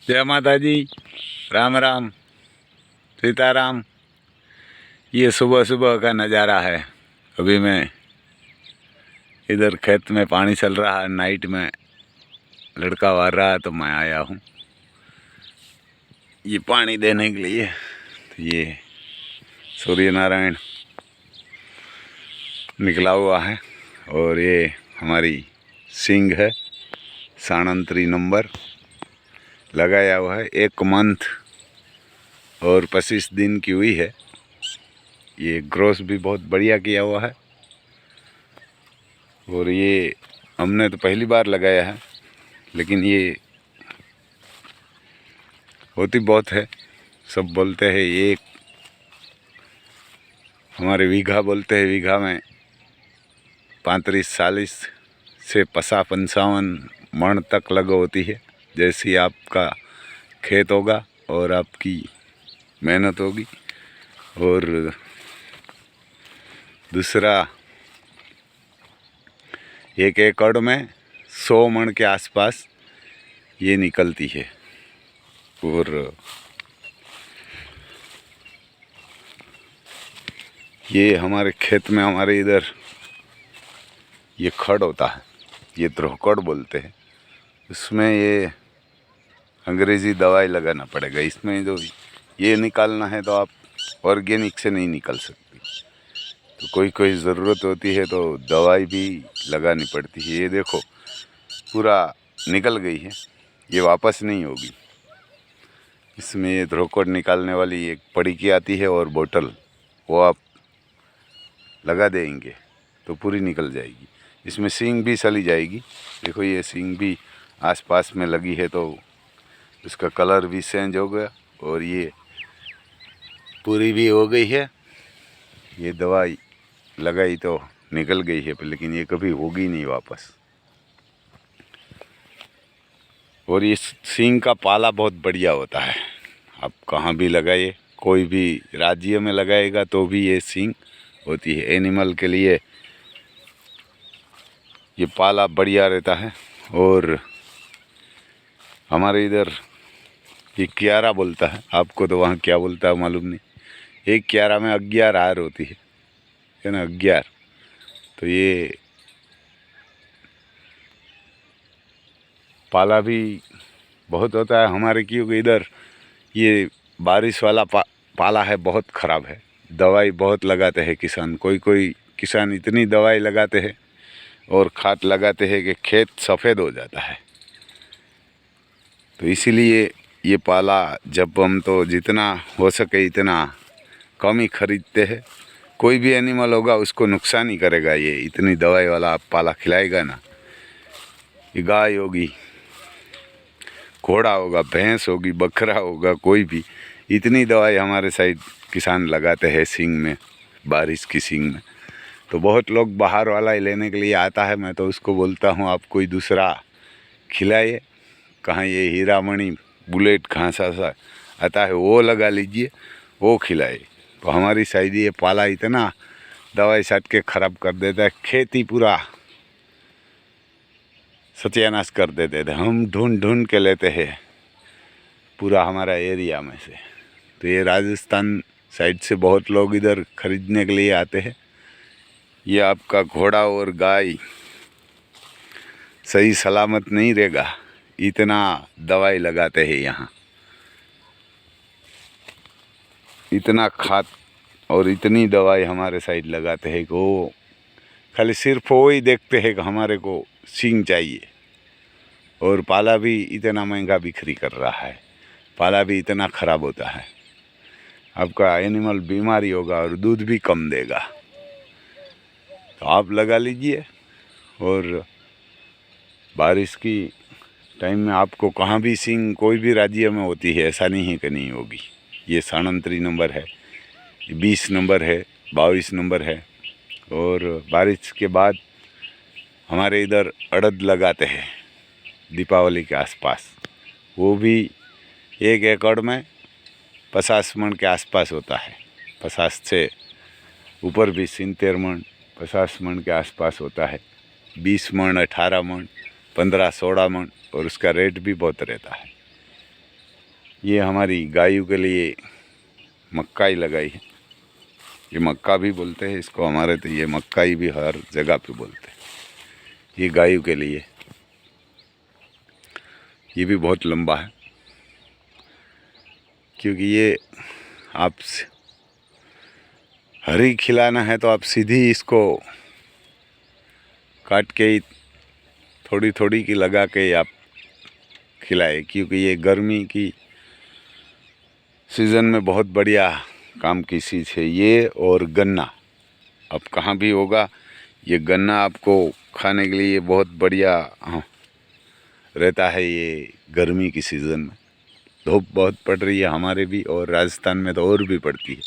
जय माता जी, राम राम, सीताराम। ये सुबह सुबह का नज़ारा है। अभी मैं इधर खेत में पानी चल रहा है, नाइट में लड़का वार रहा है तो मैं आया हूँ ये पानी देने के लिए। तो ये सूर्य नारायण निकला हुआ है और ये हमारी सिंग है, 37 नंबर लगाया हुआ है। 1 मंथ और 25 दिन की हुई है। ये ग्रोथ भी बहुत बढ़िया किया हुआ है और ये हमने तो पहली बार लगाया है, लेकिन ये होती बहुत है। सब बोलते हैं ये हमारे वीघा बोलते हैं, वीघा में 35-40 से 50-55 मण तक लग होती है। जैसी आपका खेत होगा और आपकी मेहनत होगी। और दूसरा, 1 एकड़ में 100 मण के आसपास ये निकलती है। और ये हमारे खेत में, हमारे इधर ये खड़ होता है, ये ध्रोकड़ बोलते हैं। इसमें ये अंग्रेज़ी दवाई लगाना पड़ेगा। इसमें जो ये निकालना है तो आप ऑर्गेनिक से नहीं निकल सकती, तो कोई कोई ज़रूरत होती है तो दवाई भी लगानी पड़ती है। ये देखो पूरा निकल गई है, ये वापस नहीं होगी। इसमें ये ध्रोकड़ निकालने वाली एक पड़ी की आती है और बोतल, वो आप लगा देंगे तो पूरी निकल जाएगी। इसमें सींग भी चली जाएगी। देखो ये सींग भी आसपास में लगी है तो उसका कलर भी चेंज हो गया और ये पूरी भी हो गई है। ये दवाई लगाई तो निकल गई है, लेकिन ये कभी होगी नहीं वापस। और ये सींग का पाला बहुत बढ़िया होता है। आप कहाँ भी लगाइए, कोई भी राज्य में लगाएगा तो भी ये सींग होती है। एनिमल के लिए ये पाला बढ़िया रहता है। और हमारे इधर ये क्यारा बोलता है, आपको तो वहाँ क्या बोलता है मालूम नहीं। एक क्यारा में 11 हार होती है ना, 11। तो ये पाला भी बहुत होता है हमारे, क्योंकि इधर ये बारिश वाला पाला है, बहुत ख़राब है। दवाई बहुत लगाते हैं किसान, कोई कोई किसान इतनी दवाई लगाते हैं और खाद लगाते हैं कि खेत सफ़ेद हो जाता है। तो इसीलिए ये पाला जब हम तो जितना हो सके इतना कम ही खरीदते हैं। कोई भी एनिमल होगा उसको नुकसान ही करेगा ये, इतनी दवाई वाला आप पाला खिलाएगा ना। ये गाय होगी, घोड़ा होगा, भैंस होगी, बकरा होगा, कोई भी, इतनी दवाई हमारे साइड किसान लगाते हैं सींग में, बारिश की सींग में। तो बहुत लोग बाहर वाला ही लेने के लिए आता है। मैं तो उसको बोलता हूँ आप कोई दूसरा खिलाइए, कहाँ ये हीरामणि बुलेट कहाँ सा आता है वो लगा लीजिए, वो खिलाए। तो हमारी साइड ये पाला इतना दवाई साट के ख़राब कर देता है, खेती पूरा सत्यानाश कर देते थे। हम ढूंढ ढूंढ के लेते हैं पूरा हमारा एरिया में से। तो ये राजस्थान साइड से बहुत लोग इधर ख़रीदने के लिए आते हैं। ये आपका घोड़ा और गाय सही सलामत नहीं रहेगा, इतना दवाई लगाते हैं यहाँ, इतना खाद और इतनी दवाई हमारे साइड लगाते हैं कि वो खाली सिर्फ वो ही देखते हैं कि हमारे को सींग चाहिए। और पाला भी इतना महंगा बिक्री कर रहा है, पाला भी इतना ख़राब होता है, आपका एनिमल बीमारी होगा और दूध भी कम देगा। तो आप लगा लीजिए। और बारिश की टाइम में आपको कहाँ भी सींग कोई भी राज्य में होती है, ऐसा नहीं है कि नहीं होगी। ये 37 नंबर है, 20 नंबर है, 22 नंबर है। और बारिश के बाद हमारे इधर अड़द लगाते हैं दीपावली के आसपास, वो भी 1 एकड़ में 50 मण के आसपास होता है। 50 से ऊपर भी 70 मण, 50 मण के आसपास होता है। 20 मण, 18 मण, 15-16 मण, और उसका रेट भी बहुत रहता है। ये हमारी गायों के लिए मक्काई लगाई है। ये मक्का भी बोलते हैं इसको हमारे, तो ये मक्काई भी हर जगह पे बोलते हैं। ये गायों के लिए, ये भी बहुत लंबा है क्योंकि ये आप हरी खिलाना है तो आप सीधी इसको काट के थोड़ी थोड़ी की लगा के आप खिलाए, क्योंकि ये गर्मी की सीज़न में बहुत बढ़िया काम की चीज़ है ये। और गन्ना अब कहाँ भी होगा, ये गन्ना आपको खाने के लिए बहुत बढ़िया रहता है। ये गर्मी की सीज़न में धूप बहुत पड़ रही है हमारे भी, और राजस्थान में तो और भी पड़ती है,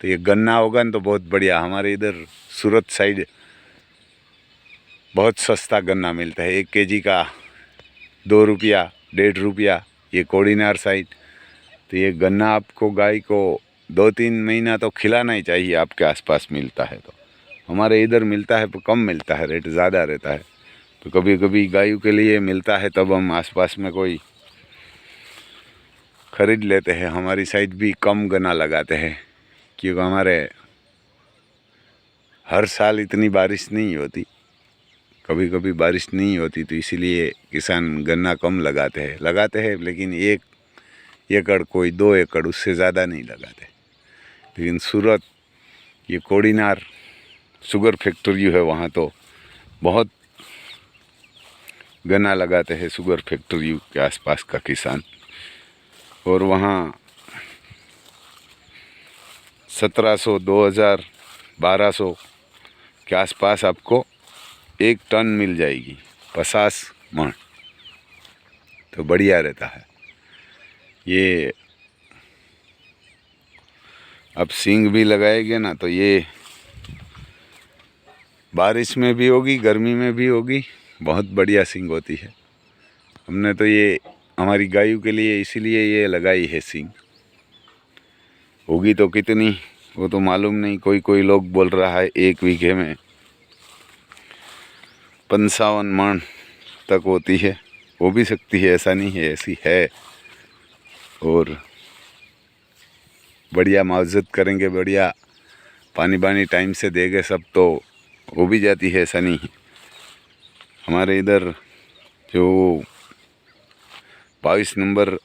तो ये गन्ना होगा ना तो बहुत बढ़िया। हमारे इधर सूरत साइड बहुत सस्ता गन्ना मिलता है, 1 kg का 2 रुपया 1.5 रुपया। ये कोड़ीनार साइड, तो ये गन्ना आपको गाय को 2-3 महीना तो खिलाना ही चाहिए, आपके आसपास मिलता है तो। हमारे इधर मिलता है पर कम मिलता है, रेट ज़्यादा रहता है, तो कभी कभी गायों के लिए मिलता है तब हम आसपास में कोई ख़रीद लेते हैं। हमारी साइड भी कम गन्ना लगाते हैं क्योंकि हमारे हर साल इतनी बारिश नहीं होती, कभी कभी बारिश नहीं होती, तो इसीलिए किसान गन्ना कम लगाते हैं लेकिन 1 एकड़ कोई 2 एकड़, उससे ज़्यादा नहीं लगाते। लेकिन सूरत ये कोड़ीनार शुगर फैक्ट्री है, वहाँ तो बहुत गन्ना लगाते हैं शुगर फैक्ट्री के आसपास का किसान। और वहाँ 1700, 2000, 1200 के आसपास आपको 1 टन मिल जाएगी, 50 मन, तो बढ़िया रहता है। ये अब सींग भी लगाएंगे ना तो ये बारिश में भी होगी, गर्मी में भी होगी, बहुत बढ़िया सींग होती है। हमने तो ये हमारी गायों के लिए इसीलिए ये लगाई है सींग। होगी तो कितनी वो तो मालूम नहीं, कोई लोग बोल रहा है 1 बीघे में 55 मन तक होती है, हो भी सकती है, ऐसा नहीं है, ऐसी है। और बढ़िया मुआवजत करेंगे, बढ़िया पानी टाइम से देंगे सब, तो हो भी जाती है, ऐसा नहीं है। हमारे इधर जो 22 नंबर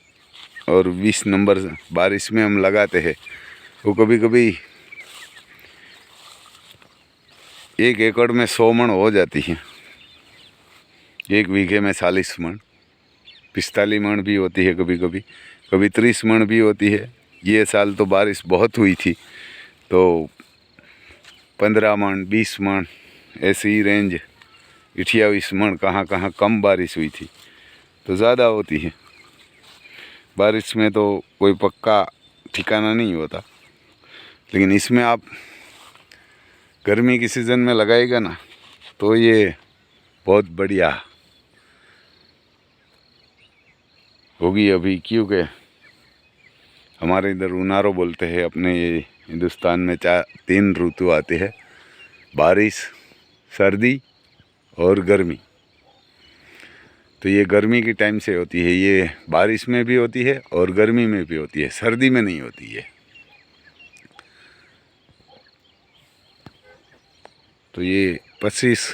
और 20 नंबर बारिश में हम लगाते हैं, वो कभी कभी 1 एकड़ में 100 मन हो जाती है, 1 बीघे में 40 मन, 45 मन भी होती है, कभी 30 मन भी होती है। ये साल तो बारिश बहुत हुई थी, तो 15 मन 20 मन ऐसी रेंज, 28 मन, कहाँ कम बारिश हुई थी, तो ज़्यादा होती है। बारिश में तो कोई पक्का ठिकाना नहीं होता, लेकिन इसमें आप गर्मी की सीज़न में लगाएगा ना तो ये बहुत बढ़िया होगी अभी, क्योंकि हमारे इधर उनारो बोलते हैं। अपने ये हिंदुस्तान में 3 ऋतु आते हैं, बारिश, सर्दी और गर्मी। तो ये गर्मी की टाइम से होती है, ये बारिश में भी होती है और गर्मी में भी होती है, सर्दी में नहीं होती है। तो ये 25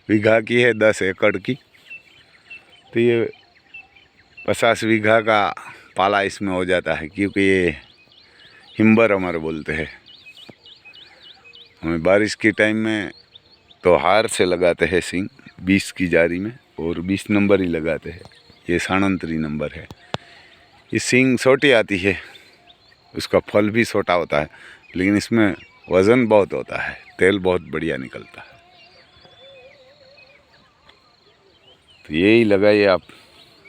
बीघा की है, 10 एकड़ की, तो ये 50 बीघा का पाला इसमें हो जाता है, क्योंकि ये हिम्बर हमारे बोलते हैं। हमें बारिश के टाइम में तो हार से लगाते हैं सींग, 20 की जारी में, और 20 नंबर ही लगाते हैं। ये 37 नंबर है। ये सींग छोटी आती है, उसका फल भी छोटा होता है, लेकिन इसमें वज़न बहुत होता है, तेल बहुत बढ़िया निकलता है। तो यही लगाइए आप।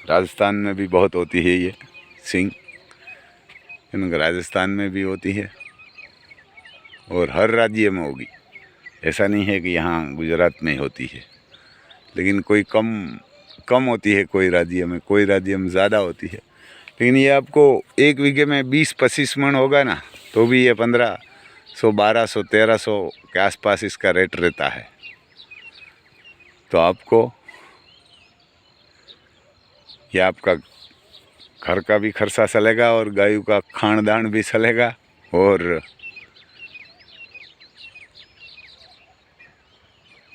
राजस्थान में भी बहुत होती है ये सींग, राजस्थान में भी होती है और हर राज्य में होगी, ऐसा नहीं है कि यहाँ गुजरात में होती है। लेकिन कोई कम होती है, कोई राज्य में ज़्यादा होती है। लेकिन ये आपको 1 बीघे में 20-25 मन होगा ना, तो भी ये 1500, 1200, 1300 के आसपास इसका रेट रहता है। तो आपको ये आपका घर का भी खर्चा चलेगा और गायों का खान दान भी चलेगा और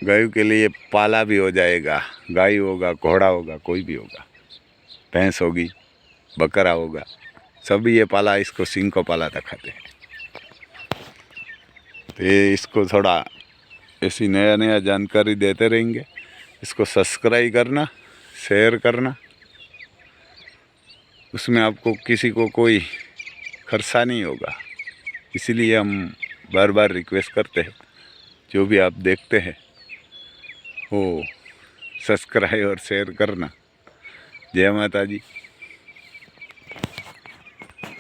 गायों के लिए पाला भी हो जाएगा। गाय होगा, घोड़ा होगा, कोई भी होगा, भैंस होगी, बकरा होगा, सभी ये पाला, इसको सिंह को पाला था खाते हैं। तो ये इसको थोड़ा ऐसी नया नया जानकारी देते रहेंगे। इसको सब्सक्राइब करना, शेयर करना, उसमें आपको किसी को कोई खर्चा नहीं होगा। इसीलिए हम बार बार रिक्वेस्ट करते हैं, जो भी आप देखते हैं वो सब्सक्राइब और शेयर करना। जय माता जी।